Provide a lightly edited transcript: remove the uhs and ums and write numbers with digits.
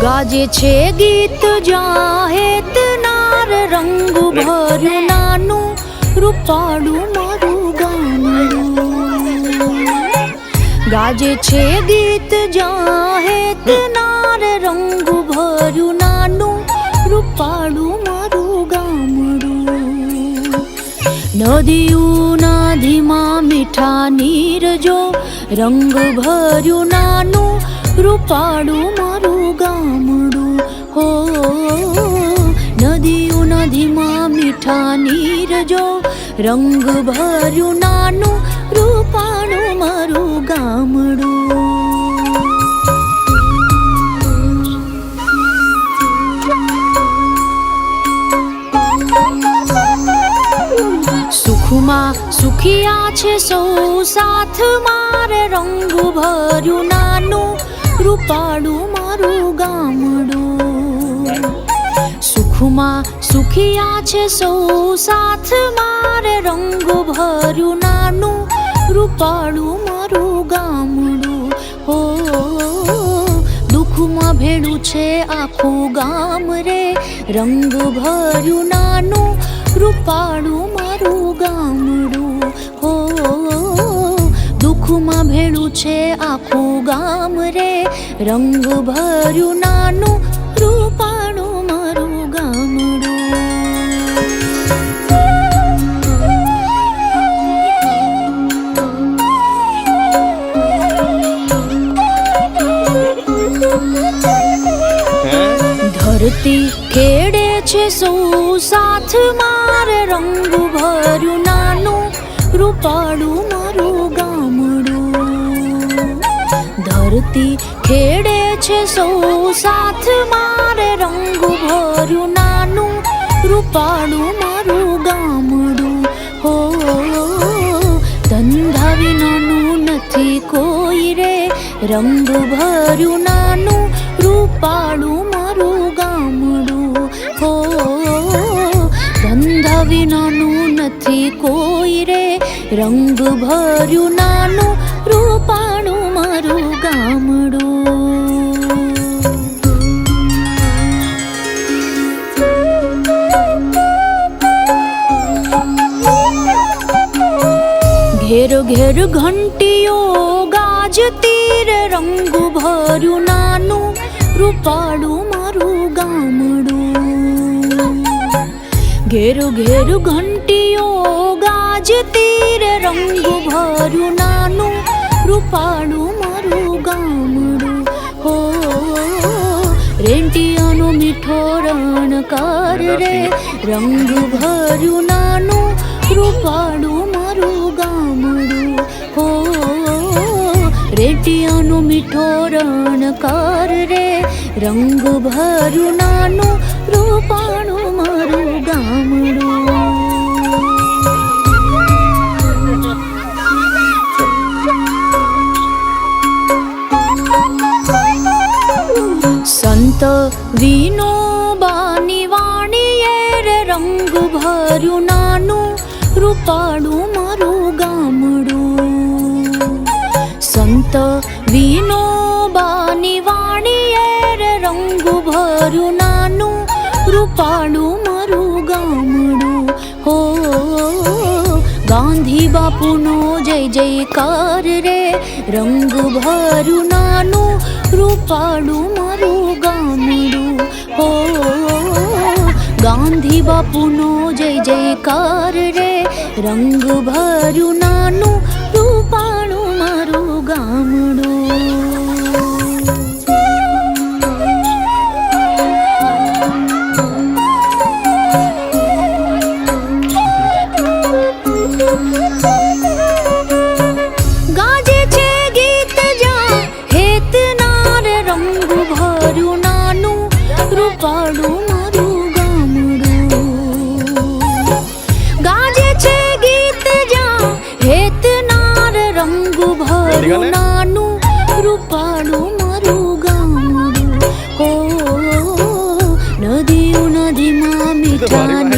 ગાજે છે ગીત જાહેત નાર રંગ ભર્યું નાનું રૂપાળું મારું ગામડું. ગાજે છે ગીત જાહેત નાર રંગ ભર્યું નાનું રૂપાળું મારું ગામડું. નદીઓના ધીમા મીઠા નીર જો રંગ ભર્યું નાનું રૂપાળું મારું ગામડું. હો નદીઓના ધીમા મીઠા નીર જો રંગ ભર્યું નાનું રૂપાળું મારું ગામડું. સુખમાં સુખિયા છે સૌ સાથ મારે રંગ ભર્યું નાનું રૂપાળું મારું ગામડું. સુખમાં સુખિયા છે સૌ સાથ મારે રંગ ભર્યું નાનું રૂપાળું મારું ગામડું. હો દુઃખમાં ભેળું છે આખું ગામ રે રંગ ભર્યું નાનું રૂપાળું મારું ગામડું. હો દુઃખમાં ભેળું છે આખું ગામ રે રંગ ભર્યું નાનું રૂપાળું મારું ગામડું. ધરતી ખેડે છે સૌ સાથ મારે રંગ ભર્યું નાનું રૂપાળું મારું ગામડું. ધરતી ખેડે છે સૌ સાથ મારે રંગ ભર્યું નાનું રૂપાળું મારું ગામડું. હો ધંધા વિનાનું નથી કોઈ રે રંગ ભર્યું નાનું રૂપાળું મારું ગામડું. હો ધંધા વિનાનું નથી કોઈ રે રંગ ભર્યું નાનું રૂપાળું મારું ગામડું. ઘેર ઘેર ઘંટીઓ ગાજતી રે રંગ ભર્યું નાનું રૂપાળું મારું ગામડું. ઘેર ઘેર ઘંટીઓ ગાજતી રે રંગ ભર્યું નાનું રૂપાળું મારું ગામડું. હો રેંટિયાનો મીઠો રણકાર રે રંગ ભર્યું નાનું રૂપાળું મારું ગામડું. હો રેંટિયાનો મીઠો રણકાર રે રંગ ભર્યું નાનું રૂપાળું મારું ગામડું. સંત વિનોબાની વાણીએ રે રંગ ભર્યું નાનું રૂપાળું મારું ગામડું. સંત વિનોબાની વાણીએ રે રંગ ભર્યું નાનું રૂપાળું મારું ગામડું. હો ગાંધી બાપુનો જય જયકાર રે રંગ ભર્યું નાનું રૂપાળું મારું ગામડું. હો ગાંધી બાપુનો જય જયકાર રે રંગ ભર્યું નાનું રૂપાળું મારું ગામડું ગાજે છે ગીત જા હેતનાર રંગ ભર્યું નાનું રૂપાળું મારું ગામડું ગાજે છે ગીત જા હેતનાર રંગ ભર્યું નાનું રૂપાળું મારું ગામડું હો નદીઓ નદીમાં મીઠા